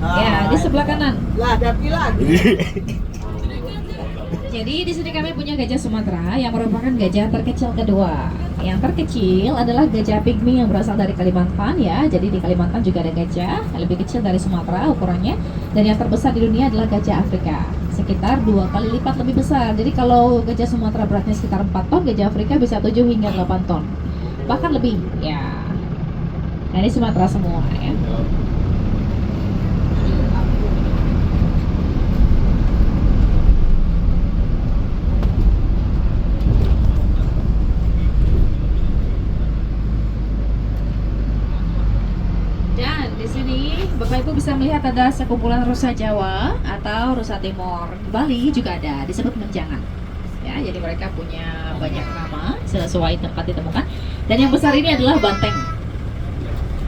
Ya, di sebelah kanan. Lah, ada lagi. Jadi di sini kami punya gajah Sumatera yang merupakan gajah terkecil kedua. Yang terkecil adalah gajah pygmy yang berasal dari Kalimantan ya. Jadi di Kalimantan juga ada gajah yang lebih kecil dari Sumatera ukurannya. Dan yang terbesar di dunia adalah gajah Afrika, sekitar 2 kali lipat lebih besar. Jadi kalau gajah Sumatera beratnya sekitar 4 ton, gajah Afrika bisa 7 hingga 8 ton. Bahkan lebih ya. Nah ini Sumatera semua ya. Dan di sini Bapak Ibu bisa melihat ada sekumpulan rusa Jawa atau rusa Timur. Bali juga ada, disebut menjangan. Ya, jadi mereka punya banyak nama sesuai tempat ditemukan. Dan yang besar ini adalah banteng.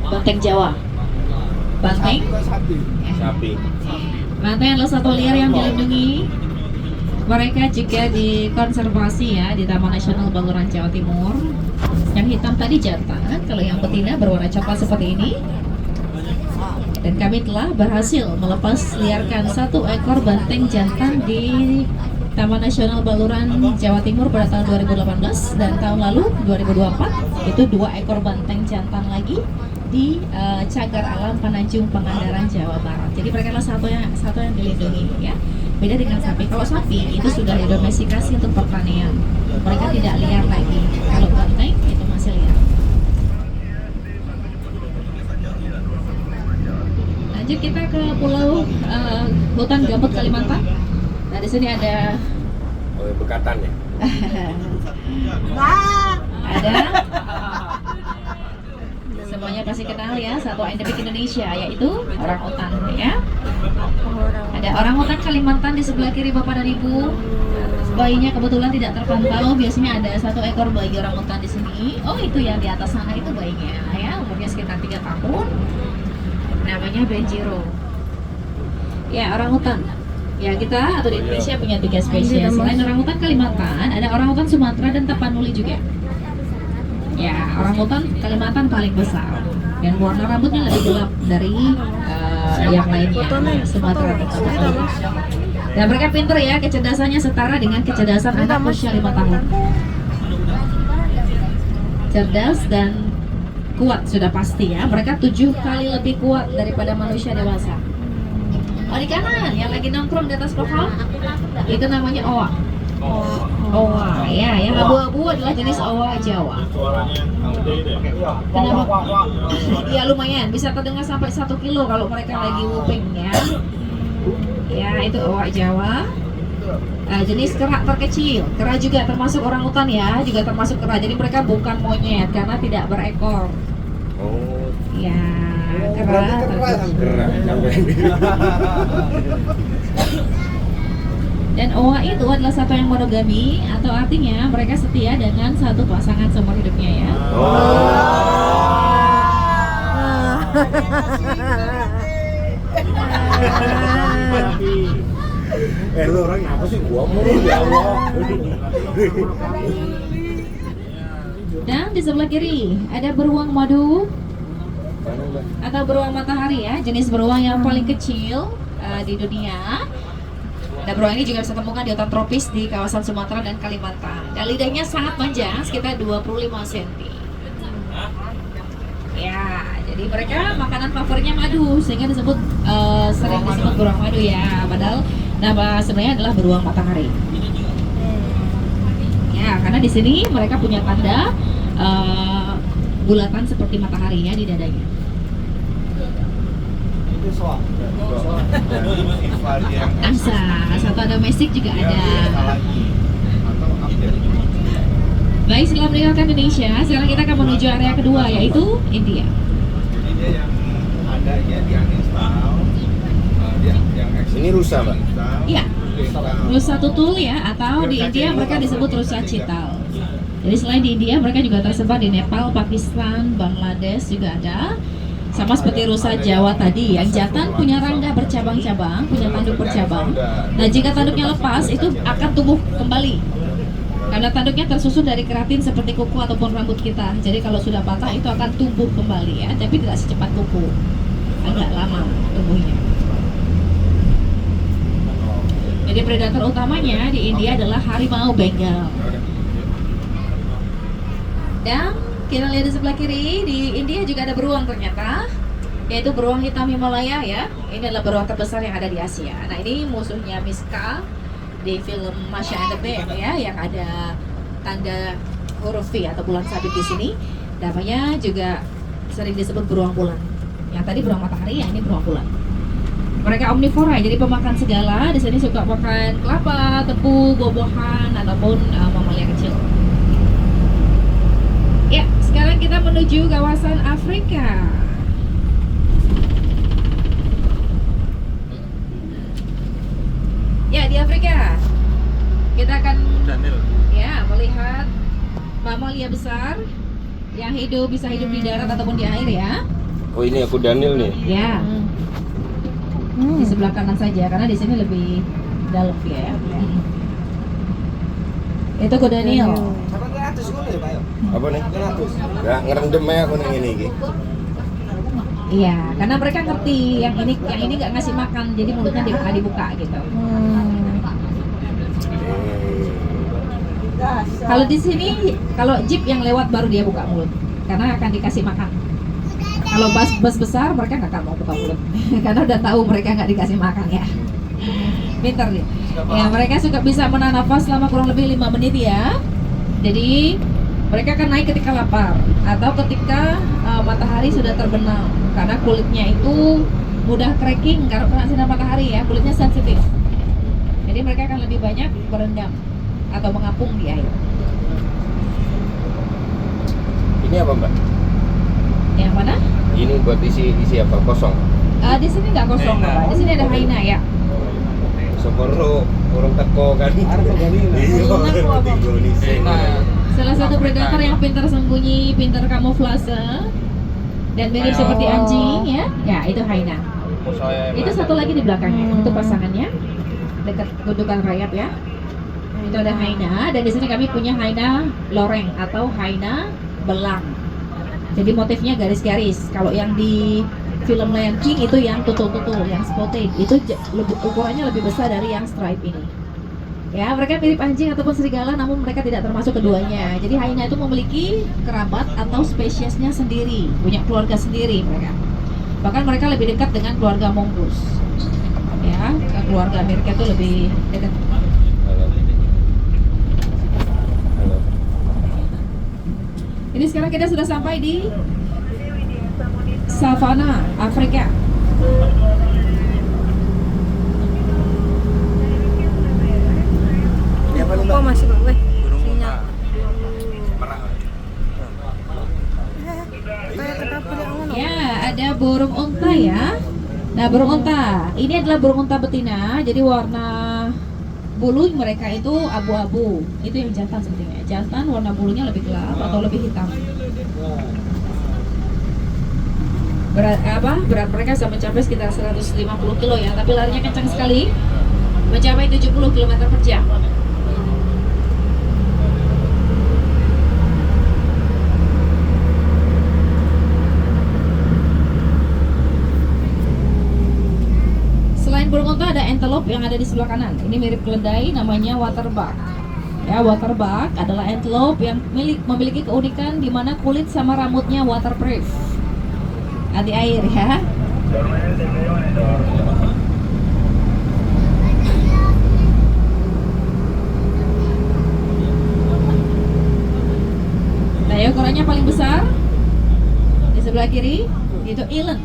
Banteng Jawa. Banteng. Sapi. Banteng adalah satwa liar yang dilindungi. Mereka juga dikonservasi ya di Taman Nasional Baluran Jawa Timur. Yang hitam tadi jantan, kalau yang betina berwarna coklat seperti ini. Dan kami telah berhasil melepas liarkan satu ekor banteng jantan di Taman Nasional Baluran Jawa Timur pada tahun 2018, dan tahun lalu 2024 itu 2 ekor banteng jantan lagi di Cagar Alam Pananjung Pangandaran Jawa Barat. Jadi mereka adalah satu yang dilindungi ya. Beda dengan sapi. Kalau sapi itu sudah didomestikasi untuk pertanian. Mereka tidak liar lagi. Kalau banteng itu masih liar. Lanjut kita ke pulau hutan gambut Kalimantan. Nah di sini ada Bekatan ya. ada semuanya pasti kenal ya, satwa endemik Indonesia yaitu orangutan ya. Ada orangutan Kalimantan di sebelah kiri Bapak dan Ibu. Bayinya kebetulan tidak terpantau, biasanya ada 1 ekor bayi orangutan di sini. Oh itu yang di atas sana itu bayinya ya, umurnya sekitar 3 tahun. Namanya Benjiro. Ya, orangutan. Ya, kita atau di Indonesia punya 3 spesies. Selain orangutan Kalimantan, ada orangutan Sumatera dan Tapanuli juga. Ya, orangutan Kalimantan paling besar. Dan warna rambutnya lebih gelap dari yang lainnya, Sumatera dan Tapanuli. Dan mereka pinter ya, kecerdasannya setara dengan kecerdasan anak usia 5 tahun. Cerdas dan kuat sudah pasti ya. Mereka 7 kali lebih kuat daripada manusia dewasa. Oh di kanan yang lagi nongkrong di atas pohon itu namanya owa. Owa ya, yang abu-abu adalah jenis owa Jawa. Kenapa? Ya lumayan, bisa terdengar sampai 1 kilo kalau mereka lagi whooping ya. Ya itu owa Jawa. Jenis kera terkecil. Kera juga termasuk orangutan ya, juga termasuk kera. Jadi mereka bukan monyet karena tidak berekor. Oh. Ya, kera terkecil. Dan owa itu adalah satwa yang monogami, atau artinya mereka setia dengan satu pasangan seumur hidupnya ya. Lu orang apa sih gua mau ya Allah. Dan di sebelah kiri ada beruang madu atau beruang matahari ya, jenis beruang yang paling kecil di dunia. Dan beruang ini juga bisa temukan di hutan tropis di kawasan Sumatera dan Kalimantan. Dan lidahnya sangat panjang, sekitar 25 cm. Ya, jadi mereka makanan favoritnya madu, sehingga disebut sering disebut beruang madu ya. Padahal nama sebenarnya adalah beruang matahari. Ya, karena di sini mereka punya tanda bulatan seperti matahari ya di dadanya. Angsa, satwa domestik juga ada. Baik, setelah meninggalkan Indonesia, sekarang kita akan menuju area kedua yaitu India. Ini rusa, Mbak. Iya, rusa tutul ya, atau di India mereka disebut rusa cital. Jadi selain di India, mereka juga tersebar di Nepal, Pakistan, Bangladesh juga ada. Sama seperti rusa Jawa tadi, yang jantan punya rangga bercabang-cabang, punya tanduk bercabang. Nah, jika tanduknya lepas, itu akan tumbuh kembali. Karena tanduknya tersusun dari keratin seperti kuku ataupun rambut kita. Jadi kalau sudah patah itu akan tumbuh kembali ya, tapi tidak secepat kuku. Agak lama tumbuhnya. Jadi predator utamanya di India adalah harimau Bengal. Dan kita lihat di sebelah kiri, di India juga ada beruang ternyata, yaitu beruang hitam Himalaya ya. Ini adalah beruang terbesar yang ada di Asia. Nah ini musuhnya Miska di film Masha and the Bear ya, yang ada tanda huruf V atau bulan sabit di sini. Namanya juga sering disebut beruang bulan. Yang tadi beruang matahari, yang ini beruang bulan. Mereka omnivora, jadi pemakan segala. Di sini suka makan kelapa, tebu, buah-buahan ataupun mamalia kecil. Ya, sekarang kita menuju kawasan Afrika. Ya, di Afrika kita akan ya melihat mamalia besar yang bisa hidup di darat ataupun di air ya. Oh ini aku Daniel nih. Ya. Di sebelah kanan saja karena di sini lebih dalam ya. Itu kuda Nil. Apa nih? Gak ngerendam ya aku nih ini. Iya, karena mereka ngerti yang ini nggak ngasih makan, jadi mulutnya dibuka gitu. Kalau di sini, kalau jeep yang lewat baru dia buka mulut, karena akan dikasih makan. Kalau bus besar mereka nggak akan mau buka mulut, karena udah tahu mereka nggak dikasih makan ya. Pintar dia. Ya, mereka suka bisa menahan nafas selama kurang lebih 5 menit ya. Jadi mereka akan naik ketika lapar atau ketika matahari sudah terbenam, karena kulitnya itu mudah cracking karena kena sinar matahari ya, kulitnya sensitif. Jadi mereka akan lebih banyak berendam atau mengapung di air. Ini apa Mbak? Yang mana? Ini buat isi apa? Kosong? Di sini nggak kosong, Pak. Di sini ada hyena ya. Seperti orang teko kan? Salah satu predator yang pintar sembunyi, pintar kamuflase, dan mirip seperti anjing ya. Ya, itu hyena. Itu satu lagi di belakangnya, itu pasangannya dekat gundukan rayap ya. Itu ada hyena, dan di sini kami punya hyena loreng atau hyena belang. Jadi motifnya garis-garis. Kalau yang di film Lion King itu yang tutul-tutul, yang spotted, itu ukurannya lebih besar dari yang stripe ini. Ya, mereka mirip anjing ataupun serigala, namun mereka tidak termasuk keduanya. Jadi hyena itu memiliki kerabat atau spesiesnya sendiri, punya keluarga sendiri mereka. Bahkan mereka lebih dekat dengan keluarga mongoose. Ya, keluarga Amerika itu lebih dekat. Ini sekarang kita sudah sampai di savana Afrika. Ini apa nih Mbak? Oh masih belum, sinyal. Ya, ada burung unta ya. Nah, burung unta ini adalah burung unta betina. Jadi warna bulu mereka itu abu-abu. Itu yang jantan sepertinya. Jantan warna bulunya lebih gelap atau lebih hitam. Berat mereka bisa mencapai sekitar 150 kilo ya, tapi larinya kencang sekali, mencapai 70 km per jam. Selain burung unta ada antelope yang ada di sebelah kanan. Ini mirip keledai, namanya waterbuck. Ya, waterbuck adalah antelope yang memiliki keunikan di mana kulit sama rambutnya waterproof. Anti air ya. Nah, yang ukurannya paling besar di sebelah kiri itu eland.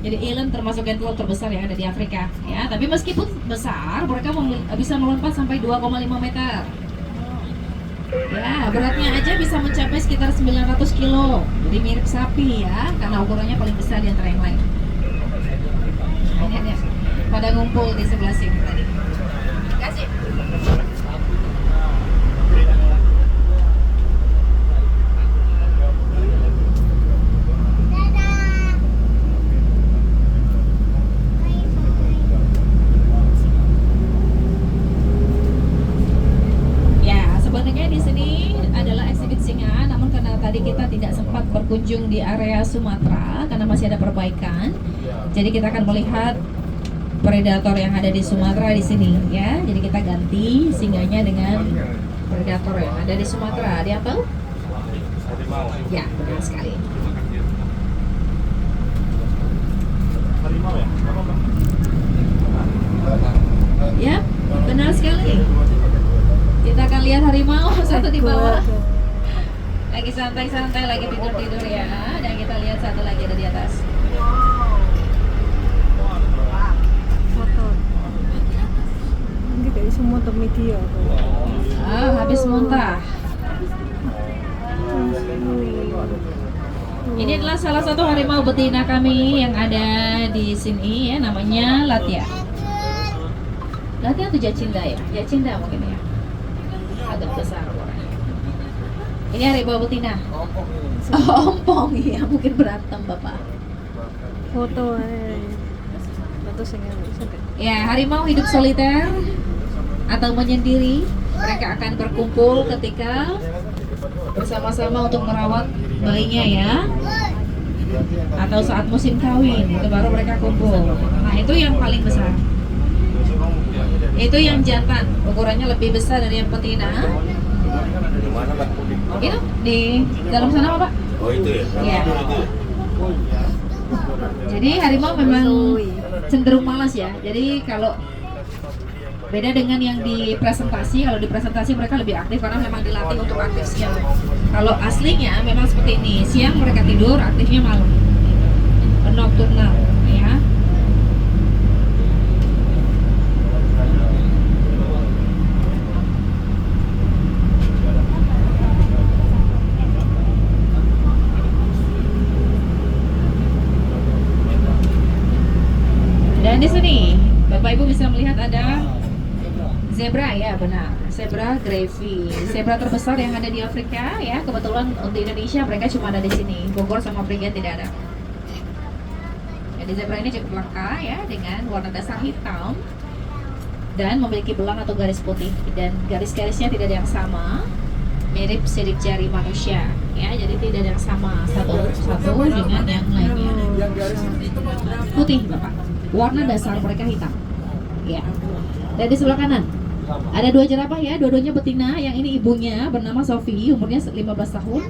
Jadi eland termasuk antelope terbesar yang ada di Afrika ya. Tapi meskipun besar, mereka bisa melompat sampai 2,5 meter. Ya, beratnya aja bisa mencapai sekitar 900 kilo. Jadi mirip sapi ya, karena ukurannya paling besar di antara yang lain. Nah, ini ada pada ngumpul di sebelah sini tadi. Terima kasih. berkunjung di area Sumatera karena masih ada perbaikan. Jadi kita akan melihat predator yang ada di Sumatera di sini ya. Jadi kita ganti singanya dengan predator yang ada di Sumatera. Ada yang tahu? Ya, benar sekali. Ya, benar sekali. Kita akan lihat harimau satu di bawah. Lagi santai-santai, lagi tidur-tidur ya. Dan kita lihat satu lagi ada di atas. Foto. Hindi kayo sumoto media. Habis muntah. Ini adalah salah satu harimau betina kami yang ada di sini ya, namanya Latia. Latia atau Jacinda ya? Jacinda mungkin ya. Agak besar warnanya. Ini harimau betina. Oh, ompong ya, mungkin berantem Bapak. Foto Foto sing Ya, harimau hidup soliter atau menyendiri. Mereka akan berkumpul ketika bersama-sama untuk merawat bayinya ya, atau saat musim kawin itu baru mereka kumpul. Nah itu yang paling besar, itu yang jantan, ukurannya lebih besar dari yang betina. Di mana, Pak? Itu di dalam sana Pak. Oh, itu ya. Ya. Jadi harimau memang cenderung malas ya. Jadi kalau beda dengan yang di presentasi, kalau di presentasi mereka lebih aktif karena memang dilatih untuk aktif siang. Kalau aslinya memang seperti ini, siang mereka tidur, aktifnya malam. Nocturnal ya. Dan di sini Bapak Ibu bisa melihat ada zebra ya, benar. Zebra gravy, zebra terbesar yang ada di Afrika ya. Kebetulan untuk Indonesia mereka cuma ada di sini. Bogor sama Prigen tidak ada. Jadi zebra ini cukup langka ya, dengan warna dasar hitam dan memiliki belang atau garis putih, dan garis-garisnya tidak ada yang sama, mirip sidik jari manusia ya. Jadi tidak ada yang sama satu dengan yang lainnya. Putih Bapak. Warna dasar mereka hitam. Ya. Dan di sebelah kanan ada dua jerapah ya, dua-duanya betina. Yang ini ibunya bernama Sophie, umurnya 15 tahun.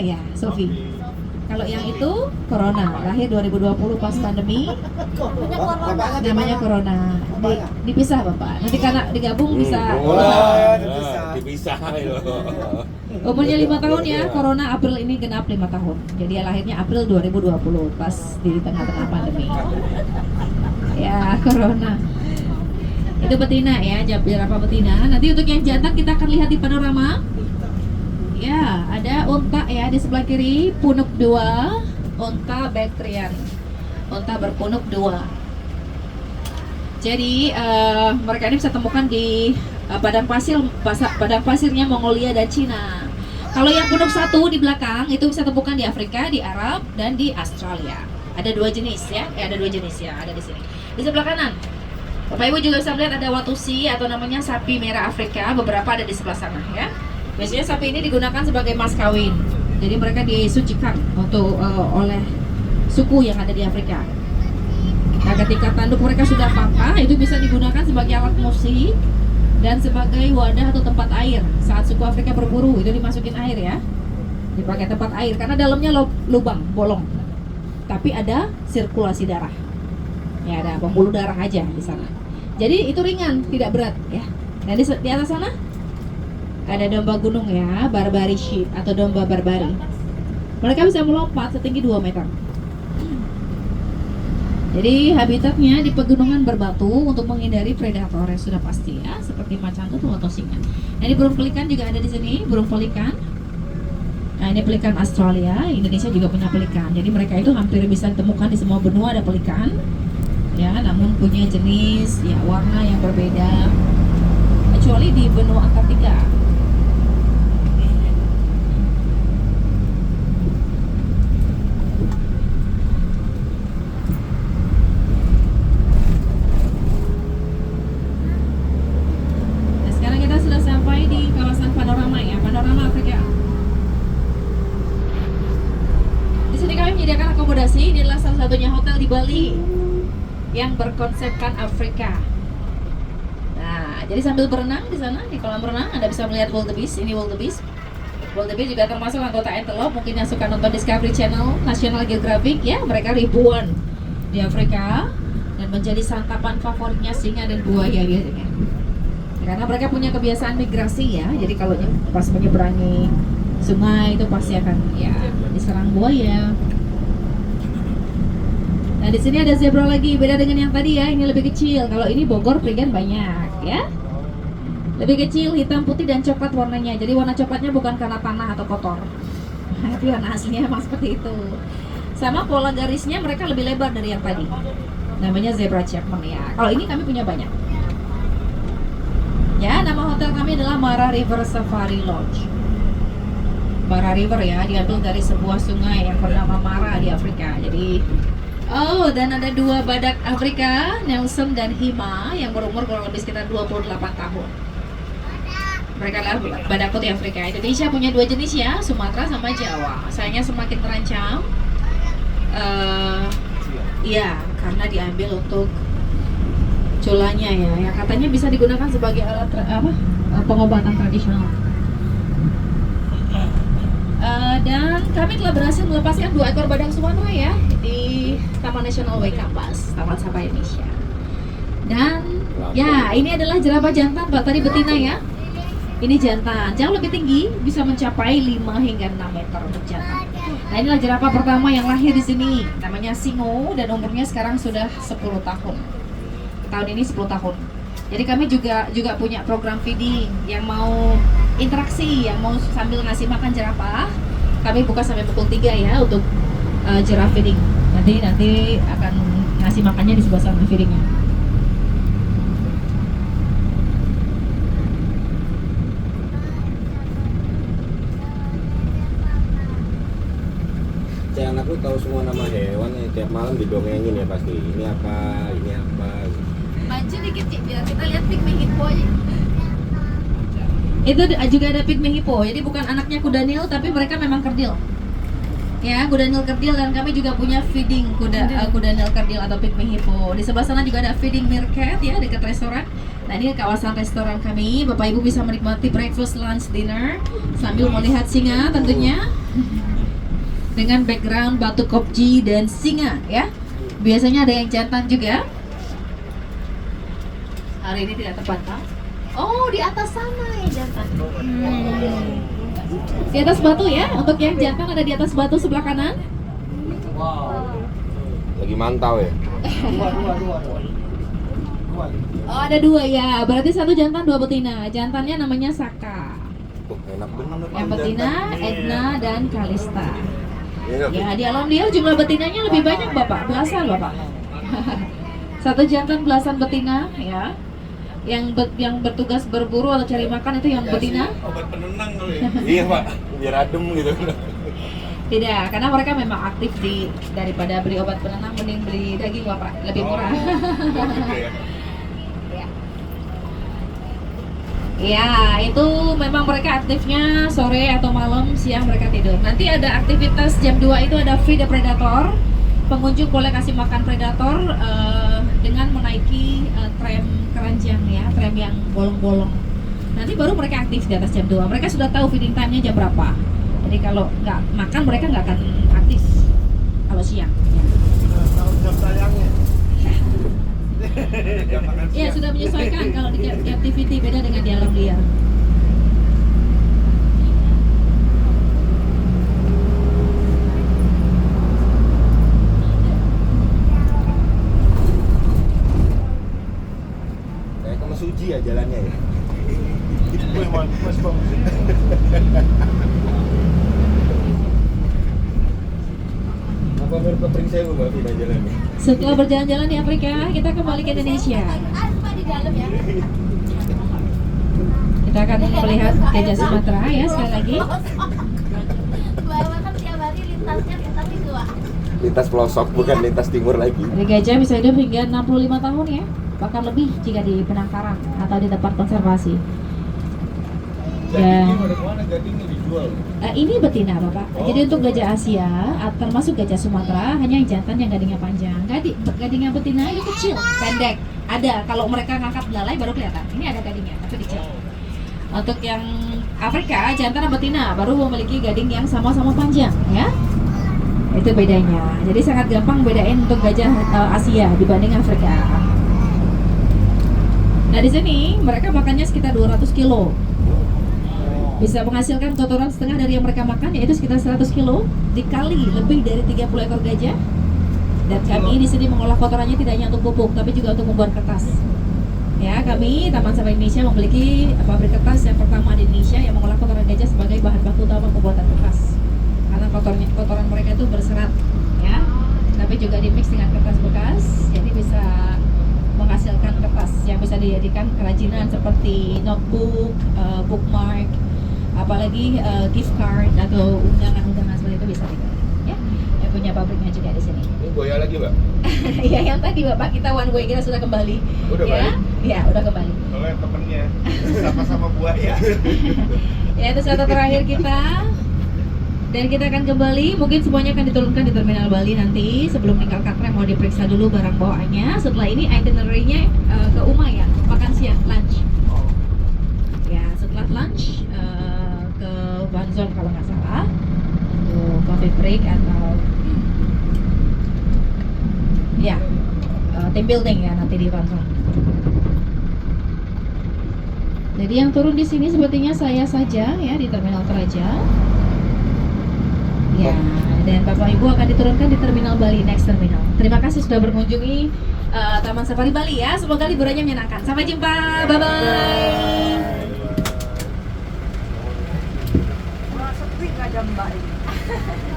Ya, Sophie. Kalau yang itu Corona, lahir 2020 pas pandemi. Namanya Corona. Dipisah Bapak. Nanti karena digabung bisa. Dipisah. Umurnya 5 tahun ya, Corona April ini genap 5 tahun. Jadi lahirnya April 2020 pas di tengah-tengah pandemi. Ya, Corona. Itu betina ya, jerapah betina. Nanti untuk yang jantan kita akan lihat di panorama. Ya, ada unta ya di sebelah kiri, punuk 2, unta Bactrian. Unta berpunuk 2. Jadi mereka ini bisa temukan di padang pasirnya Mongolia dan Cina. Kalau yang punuk 1 di belakang itu bisa temukan di Afrika, di Arab, dan di Australia. Ada 2 jenis ya, ada 2 jenis ya, ada di sini. Di sebelah kanan, Bapak Ibu juga bisa melihat ada watusi atau namanya sapi merah Afrika. Beberapa ada di sebelah sana ya. Biasanya sapi ini digunakan sebagai mas kawin. Jadi mereka disucikan untuk oleh suku yang ada di Afrika. Nah, ketika tanduk mereka sudah patah, itu bisa digunakan sebagai alat musik dan sebagai wadah atau tempat air. Saat suku Afrika berburu, itu dimasukin air ya, dipakai tempat air karena dalamnya lubang, bolong, tapi ada sirkulasi darah. Ya, ada pembuluh darah aja di sana. Jadi itu ringan, tidak berat ya. Dan di atas sana ada domba gunung ya, Barbary sheep atau domba Barbary. Mereka bisa melompat setinggi 2 meter. Jadi habitatnya di pegunungan berbatu untuk menghindari predator yang sudah pasti ya, seperti macan tutul atau singa. Nah, ini burung pelikan juga ada di sini, burung pelikan. Nah, ini pelikan Australia, Indonesia juga punya pelikan. Jadi mereka itu hampir bisa ditemukan di semua benua ada pelikan. Ya, namun punya jenis ya warna yang berbeda. Kecuali di benua Antartika. Sampai di kawasan panorama ya, panorama Afrika. ini adalah salah satunya hotel di Bali yang berkonsepkan Afrika. Nah, jadi sambil berenang di sana di kolam renang Anda bisa melihat wildebeest. Ini wildebeest. Wildebeest juga termasuk anggota antelope. Mungkin yang suka nonton Discovery Channel, National Geographic ya, mereka ribuan di Afrika dan menjadi santapan favoritnya singa dan buaya biasanya. Karena mereka punya kebiasaan migrasi ya. Jadi kalau pas menyeberangi sungai itu pasti akan ya diserang buaya. Nah di sini ada zebra lagi, beda dengan yang tadi ya. Ini lebih kecil. Kalau ini Bogor Prigen banyak ya. Lebih kecil, hitam, putih dan coklat warnanya. Jadi warna coklatnya bukan karena tanah atau kotor. Tapi warna aslinya emang seperti itu. Sama pola garisnya mereka lebih lebar dari yang tadi. Namanya zebra Chapman ya. Kalau ini kami punya banyak. Ya, nama hotel kami adalah Mara River Safari Lodge. Mara River ya, diambil dari sebuah sungai yang bernama Mara di Afrika. Jadi, dan ada dua badak Afrika, Nelson dan Hima, yang berumur kurang lebih sekitar 28 tahun. Mereka adalah badak putih Afrika. Indonesia punya dua jenis ya, Sumatera sama Jawa. Sayangnya semakin terancam. Iya, karena diambil untuk culanya ya, yang katanya bisa digunakan sebagai alat pengobatan tradisional. Dan kami telah berhasil melepaskan 2 ekor badak Sumatera ya di Taman Nasional Waikambas, Taman Sapa Indonesia. Dan ya, ini adalah jerapah jantan, Pak. Tadi betina ya. Ini jantan, jauh lebih tinggi, bisa mencapai 5 hingga 6 meter untuk jantan. Nah, inilah jerapah pertama yang lahir di sini. Namanya Singo dan umurnya sekarang sudah 10 tahun. Tahun ini 10 tahun. Jadi kami juga punya program feeding yang mau interaksi, yang mau sambil ngasih makan jerapah. Kami buka sampai pukul 3 ya untuk jerapah feeding. Nanti akan ngasih makannya di sebelah sana feedingnya. Anakku tahu semua nama hewan, tiap malam didongengin ya pasti. Ini apa, ini apa. Maju dikit Cik, biar kita lihat pygmy hippo aja. Itu juga ada pygmy hippo, jadi bukan anaknya kuda Nil, tapi mereka memang kerdil. Ya, kuda Nil kerdil, dan kami juga punya feeding kuda Nil kerdil atau pygmy hippo. Di sebelah sana juga ada feeding meerkat ya, dekat restoran. Nah, ini kawasan restoran kami. Bapak Ibu bisa menikmati breakfast, lunch, dinner sambil melihat singa tentunya. Dengan background batu kopji dan singa ya. Biasanya ada yang jantan juga. Hari ini tidak terpantau. Oh, di atas sana ya jantan. Di atas batu ya. Untuk yang jantan ada di atas batu sebelah kanan. Lagi mantau ya. Oh, ada 2 ya. Berarti 1 jantan 2 betina. Jantannya namanya Saka. Enak bener. Yang betina Edna dan Kalista. Ya, di alam liar jumlah betinanya lebih banyak Bapak, belasan Bapak. 1 jantan belasan betina ya. Yang bertugas berburu atau cari makan itu yang betina. Obat penenang kali ya. Iya Pak, biar adem gitu. Tidak, karena mereka memang aktif daripada beli obat penenang mending beli daging Bapak, lebih murah. Ya, itu memang mereka aktifnya sore atau malam, siang mereka tidur. Nanti ada aktivitas jam 2 itu ada feed the predator. Pengunjung boleh kasih makan predator dengan menaiki tram keranjang ya, tram yang bolong-bolong. Nanti baru mereka aktif di atas jam 2. Mereka sudah tahu feeding time-nya jam berapa. Jadi kalau nggak makan mereka nggak akan aktif kalau siang. Ya. Tahu jam sayangnya. Ya, sudah menyesuaikan kalau di captivity beda dengan di alam liar. Kayak ke Mesuji ya jalannya ya. Apa mirip ke Pringsewu Mbak pindah jalannya? Setelah berjalan-jalan di Afrika, kita kembali ke Indonesia. Kita akan melihat gajah Sumatera ya sekali lagi. Lintas pelosok bukan lintas timur lagi. Jadi gajah bisa hidup hingga 65 tahun ya, bahkan lebih jika di penangkaran atau di tempat konservasi. Dan pada mana gadingnya dijual? ini betina Bapak. Jadi untuk gajah Asia, termasuk gajah Sumatera, hanya yang jantan yang gadingnya panjang. Gading yang betina ini kecil, pendek. Ada, kalau mereka ngangkat belalai baru kelihatan. Ini ada gadingnya, tapi kecil. Untuk yang Afrika, jantan dan betina baru memiliki gading yang sama-sama panjang, ya. Itu bedanya. Jadi sangat gampang bedain untuk gajah Asia dibanding Afrika. Nah di sini mereka makannya sekitar 200 kilo. Bisa menghasilkan kotoran setengah dari yang mereka makan, yaitu sekitar 100 kilo dikali lebih dari 30 ekor gajah. Dan kami di sini mengolah kotorannya tidak hanya untuk pupuk, tapi juga untuk membuat kertas. Ya, kami Taman Safari Indonesia memiliki pabrik kertas yang pertama di Indonesia yang mengolah kotoran gajah sebagai bahan baku utama pembuatan kertas. Karena kotoran mereka itu berserat, ya. Tapi juga dimix dengan kertas bekas, jadi bisa menghasilkan kertas yang bisa dijadikan kerajinan seperti notebook, bookmark, apalagi gift card atau undangan-undangan seperti itu bisa dibuat. Ya, yang punya pabriknya juga di sini. Ini buaya lagi, Mbak? Ya, yang tadi Bapak kita one way kita sudah kembali. Udah Ya, balik? ya udah kembali. Kalau yang temennya sama-sama buaya. Ya itu satu terakhir kita. Dan kita akan kembali, mungkin semuanya akan diturunkan di Terminal Bali nanti. Sebelum tinggal Katra mau diperiksa dulu barang bawaannya. Setelah ini itinerary-nya ke Umayan, makan siang, lunch. Ya, setelah lunch ke Vanzon kalau nggak salah untuk coffee break atau ya team building ya nanti di Vanzon. Jadi yang turun di sini sepertinya saya saja ya di Terminal Teraja. Ya, dan Bapak Ibu akan diturunkan di Terminal Bali, next terminal. Terima kasih sudah berkunjungi Taman Safari Bali ya. Semoga liburannya menyenangkan. Sampai jumpa. Bye-bye. Wah, sepi nggak ada Mbak ini.